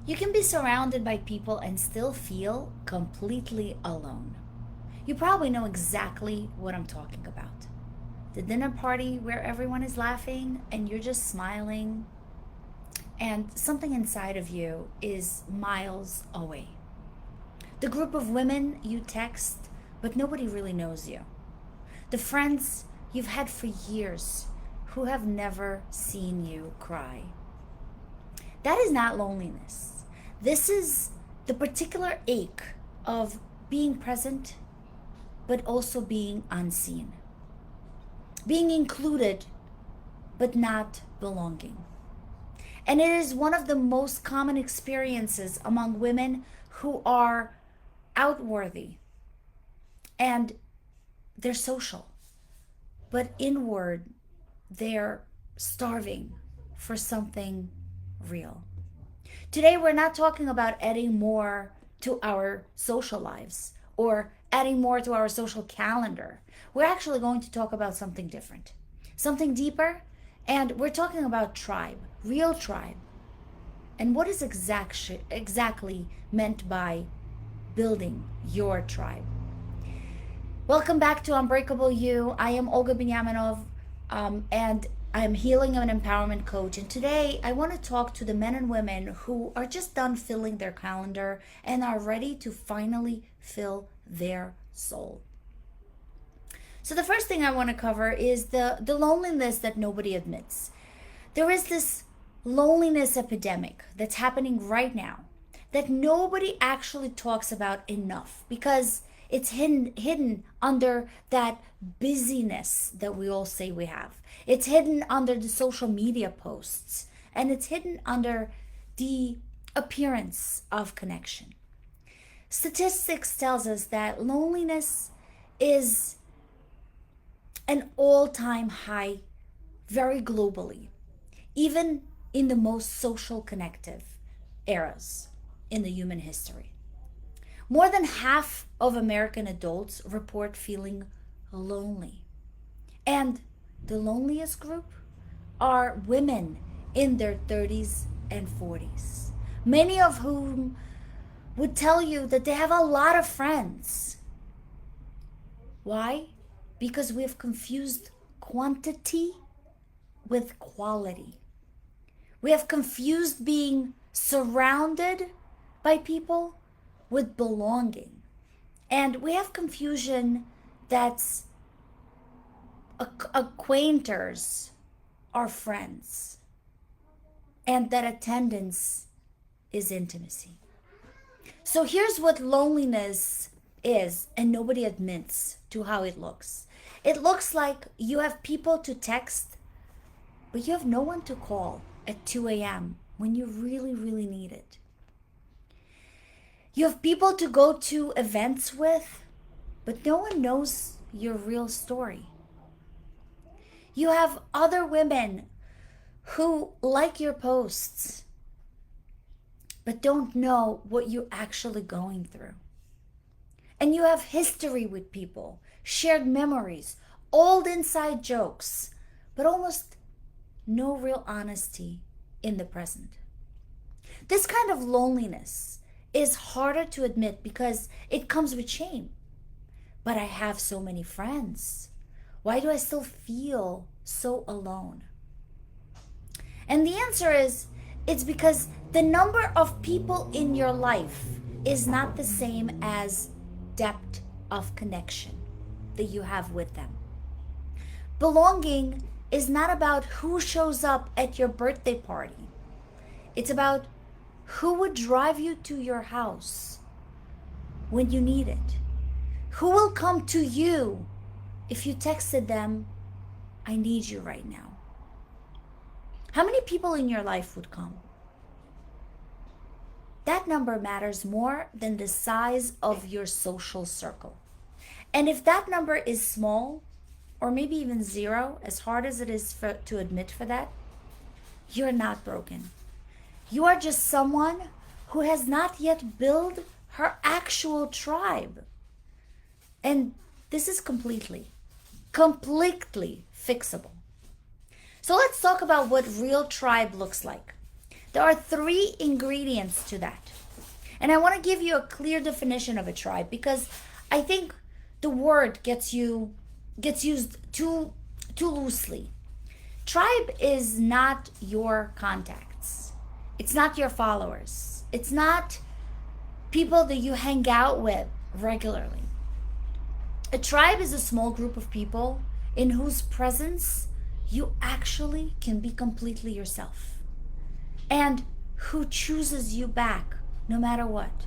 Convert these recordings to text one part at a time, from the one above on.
You can be surrounded by people and still feel completely alone. You probably know exactly what I'm talking about. The dinner party where everyone is laughing and you're just smiling, and something inside of you is miles away. The group of women you text, but nobody really knows you. The friends you've had for years who have never seen you cry. That is not loneliness. This is the particular ache of being present, but also being unseen. Being included, but not belonging. And it is one of the most common experiences among women who are outworthy and they're social, but inward, they're starving for something real. Today, we're not talking about adding more to our social lives or adding more to our social calendar. We're actually going to talk about something different, something deeper, and we're talking about tribe, real tribe. And what is exactly meant by building your tribe? Welcome back to Unbreakable-You. I am Olga Binyaminov, and I am healing and empowerment coach. And today I want to talk to the men and women who are just done filling their calendar and are ready to finally fill their soul. So the first thing I want to cover is the loneliness that nobody admits. There is this loneliness epidemic that's happening right now that nobody actually talks about enough because it's hidden under that busyness that we all say we have. It's hidden under the social media posts, and it's hidden under the appearance of connection. Statistics tells us that loneliness is an all-time high very globally, even in the most social connective eras in the human history. More than half of American adults report feeling lonely. And the loneliest group are women in their 30s and 40s, many of whom would tell you that they have a lot of friends. Why? Because we have confused quantity with quality. We have confused being surrounded by people with belonging. And we have confusion that's acquainters are friends, and that attendance is intimacy. So here's what loneliness is, and nobody admits to how it looks. It looks like you have people to text, but you have no one to call at 2 a.m. when you really, really need it. You have people to go to events with, but no one knows your real story. You have other women who like your posts, but don't know what you're actually going through. And you have history with people, shared memories, old inside jokes, but almost no real honesty in the present. This kind of loneliness is harder to admit because it comes with shame. But I have so many friends. Why do I still feel so alone? And the answer is, it's because the number of people in your life is not the same as depth of connection that you have with them. Belonging is not about who shows up at your birthday party. It's about who would drive you to your house when you need it. Who will come to you if you texted them, I need you right now? How many people in your life would come? That number matters more than the size of your social circle. And if that number is small, or maybe even zero, as hard as it is to admit for that, you're not broken. You are just someone who has not yet built her actual tribe. And this is completely fixable. So let's talk about what real tribe looks like. There are three ingredients to that. And I want to give you a clear definition of a tribe because I think the word gets used too loosely. Tribe is not your contacts. It's not your followers. It's not people that you hang out with regularly. A tribe is a small group of people in whose presence you actually can be completely yourself and who chooses you back no matter what.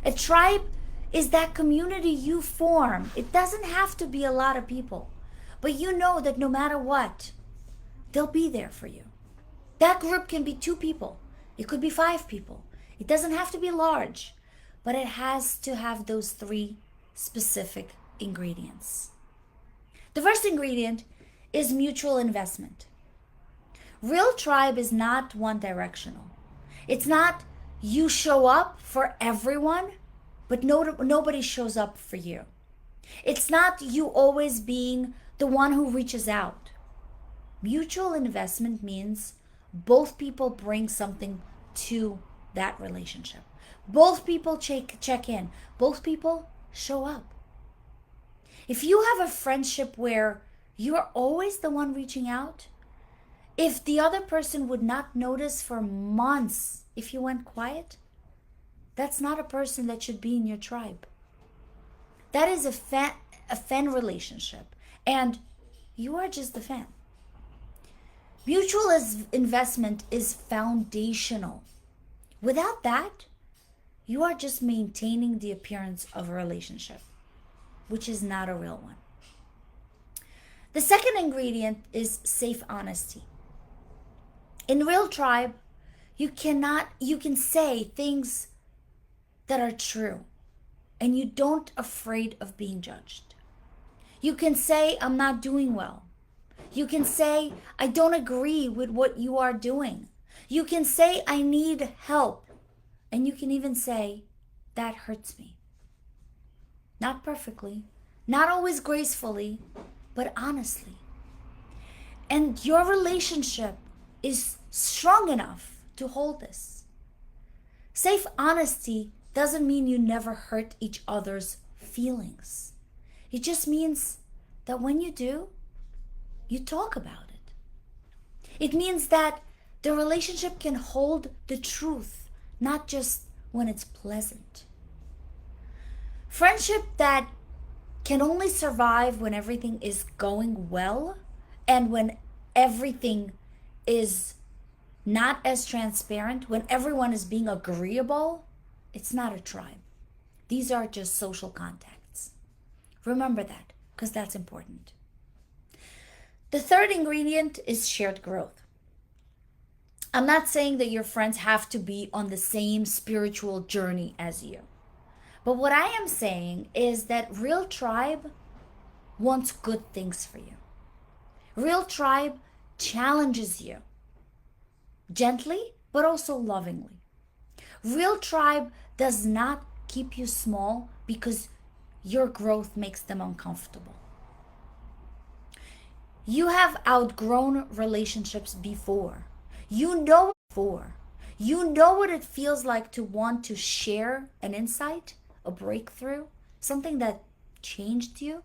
A tribe is that community you form. It doesn't have to be a lot of people, but you know that no matter what, they'll be there for you. That group can be 2 people. It could be 5 people. It doesn't have to be large, but it has to have those 3 specific ingredients. The first ingredient is mutual investment. Real tribe is not one directional. It's not you show up for everyone, but nobody shows up for you. It's not you always being the one who reaches out. Mutual investment means both people bring something to that relationship. Both people check in. Both people show up. If you have a friendship where you're always the one reaching out, if the other person would not notice for months if you went quiet, that's not a person that should be in your tribe. That is a fan relationship, and you are just the fan. Mutual investment is foundational. Without that, you are just maintaining the appearance of a relationship, which is not a real one. The second ingredient is safe honesty. In real tribe, you can say things that are true and you don't afraid of being judged. You can say, I'm not doing well. You can say, I don't agree with what you are doing. You can say, I need help. And you can even say, that hurts me. Not perfectly, not always gracefully, but honestly. And your relationship is strong enough to hold this. Safe honesty doesn't mean you never hurt each other's feelings. It just means that when you do, you talk about it. It means that the relationship can hold the truth, not just when it's pleasant. Friendship that can only survive when everything is going well and when everything is not as transparent, when everyone is being agreeable, it's not a tribe. These are just social contacts. Remember that, because that's important. The third ingredient is shared growth. I'm not saying that your friends have to be on the same spiritual journey as you. But what I am saying is that real tribe wants good things for you. Real tribe challenges you gently, but also lovingly. Real tribe does not keep you small because your growth makes them uncomfortable. You have outgrown relationships before. You know what it feels like to want to share an insight, a breakthrough, something that changed you,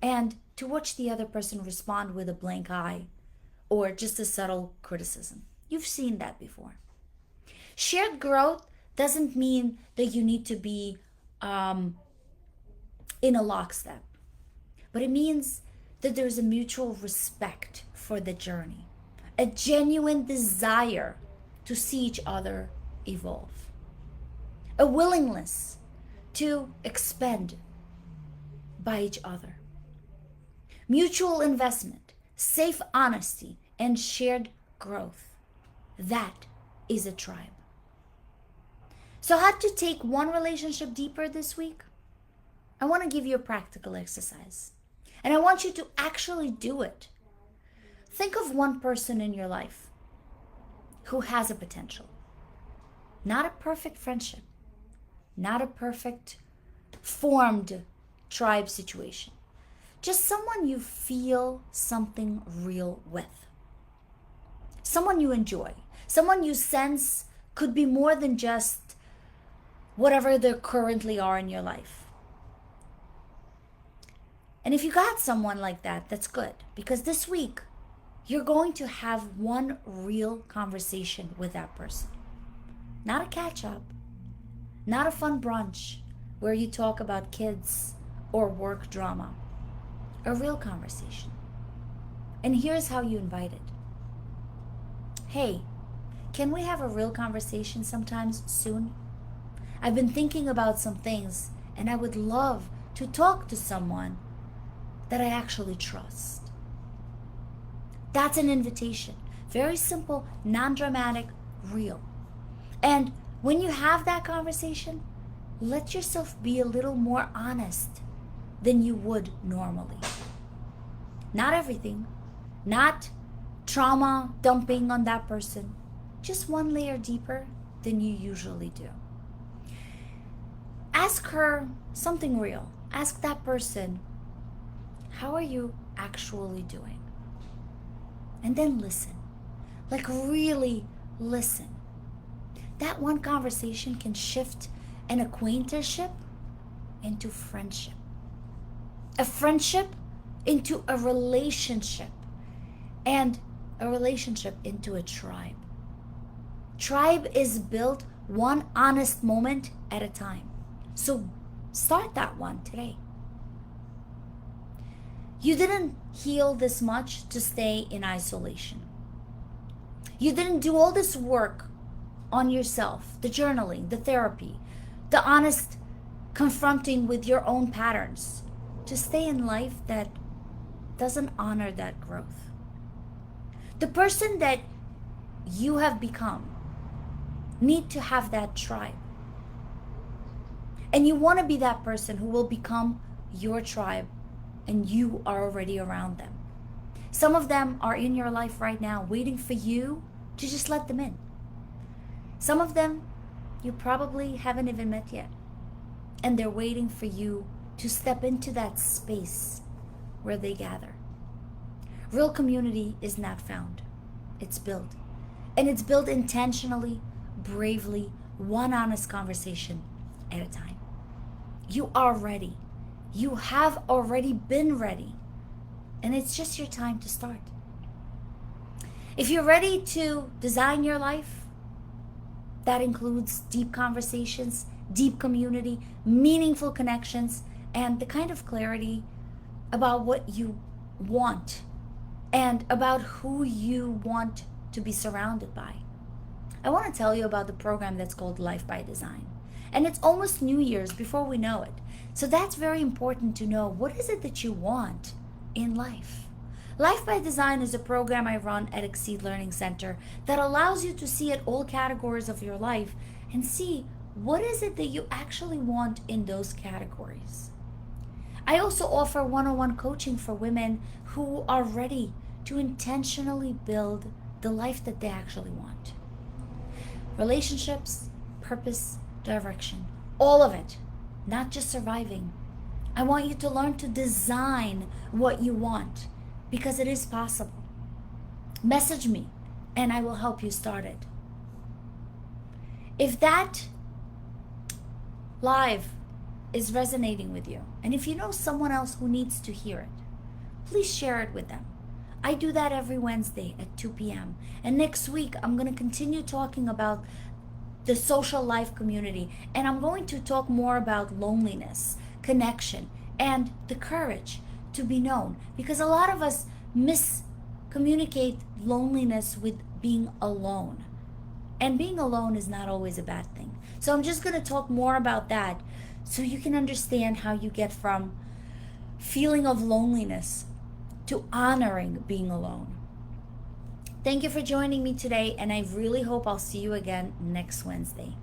and to watch the other person respond with a blank eye or just a subtle criticism. You've seen that before. Shared growth doesn't mean that you need to be in a lockstep, but it means that there's a mutual respect for the journey, a genuine desire to see each other evolve, a willingness to expand by each other. Mutual investment, safe honesty, and shared growth. That is a tribe. So, how to take one relationship deeper this week? I want to give you a practical exercise. And I want you to actually do it. Think of one person in your life who has a potential. Not a perfect friendship, not a perfect formed tribe situation. Just someone you feel something real with. someone you enjoy, someone you sense could be more than just whatever they currently are in your life. And if you got someone like that, that's good, because this week you're going to have one real conversation with that person. Not a catch up, not a fun brunch where you talk about kids or work drama. A real conversation. And here's how you invite it. Hey, can we have a real conversation sometimes soon? I've been thinking about some things and I would love to talk to someone that I actually trust. That's an invitation. Very simple, non-dramatic, real. And when you have that conversation, let yourself be a little more honest than you would normally. Not everything, not trauma dumping on that person, just one layer deeper than you usually do. Ask her something real. Ask that person, how are you actually doing? And then listen. Like really listen. That one conversation can shift an acquaintanceship into friendship. A friendship into a relationship. And a relationship into a tribe. Tribe is built one honest moment at a time. So start that one today. You didn't heal this much to stay in isolation. You didn't do all this work on yourself, the journaling, the therapy, the honest confronting with your own patterns to stay in life that doesn't honor that growth. The person that you have become need to have that tribe. And you want to be that person who will become your tribe and you are already around them. Some of them are in your life right now waiting for you to just let them in. Some of them you probably haven't even met yet. And they're waiting for you to step into that space where they gather. Real community is not found. It's built. And it's built intentionally, bravely, one honest conversation at a time. You are ready. You have already been ready. And it's just your time to start. If you're ready to design your life, that includes deep conversations, deep community, meaningful connections, and the kind of clarity about what you want and about who you want to be surrounded by. I want to tell you about the program that's called Life by Design. And it's almost New Year's before we know it. So that's very important to know. What is it that you want in life? Life by Design is a program I run at Exceed Learning Center that allows you to see at all categories of your life and see what is it that you actually want in those categories. I also offer one-on-one coaching for women who are ready to intentionally build the life that they actually want. Relationships, purpose, direction, all of it, not just surviving. I want you to learn to design what you want because it is possible. Message me and I will help you start it. If that live is resonating with you, and if you know someone else who needs to hear it, please share it with them. I do that every Wednesday at 2 p.m. And next week, I'm going to continue talking about the social life community. And I'm going to talk more about loneliness, connection, and the courage to be known. Because a lot of us miscommunicate loneliness with being alone. And being alone is not always a bad thing. So I'm just going to talk more about that so you can understand how you get from feeling of loneliness to honoring being alone. Thank you for joining me today, and I really hope I'll see you again next Wednesday.